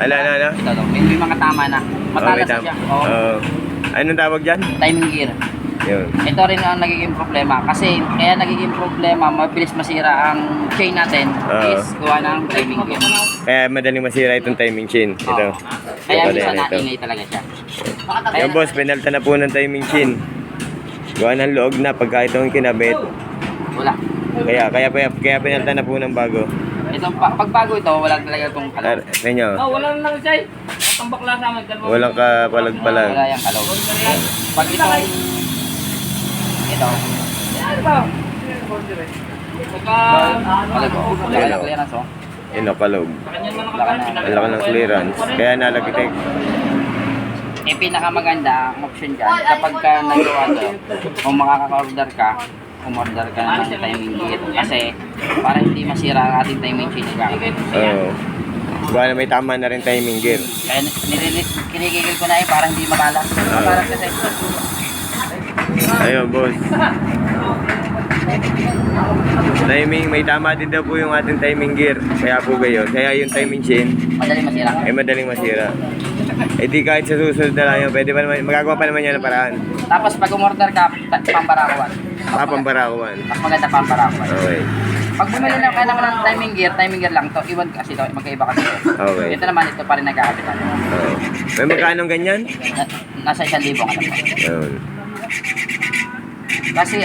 Ala. Ito daw. May mga tama na. Matalas na siya. Oo. Anong tawag dyan? Timing gear. Yun. Ito rin ang nagiging problema. Kasi kaya nagiging problema, mabilis masira ang chain natin is gawa ng timing gear. Kaya madaling masira itong timing chain. Ito. Kaya Ito, minsan ito. naingay talaga siya. Yan boss, pinalta na po ng timing chain. Gawa ng loob na pagka itong kinabit. Wala. Kaya pinalta na po ng bago. Ito, pag bago ito, wala talaga itong kalog. Renyo, Wala na lang siya. Tambak lang sa amin. walang kapalag-palag. Wala yung kalog. Pag itong ito, kalog. Wala yung clearance, oh. Yun o, kalog. Wala ka na. Ang laki ng clearance. Kaya nalagitik. Eh, pinakamaganda ang option dyan, kapag ka nagawa to, kung makaka-order ka, umorder ka na ng timing gear. Kasi, para hindi masira ang ating timing chain na gamit. Oo. Gawa na may tama na rin timing gear. Kaya kinikigil ko na para hindi makalat. Makalat kasi. Ayun, boss. Timing, may tama din daw po yung ating timing gear. Kaya po gayon. Kaya yung timing chain, Madali masira. ay madaling masira. Eh di kahit sa susunod na lang yun, pwede pa naman, magagawa pa naman yan ng paraan. Tapos pag umorder ka, pambarakuan. Papambarakuan. Mas maganda pambarakuan. Okay. Pag bumili na ka naman ng timing gear lang to, iwan kasi to, magkaiba kasi to. Okay. Ito naman, ito pa rin nagkakapitan. Oo. May magkano ganyan? Nasa 1,000 ka na po. Ayun. Kasi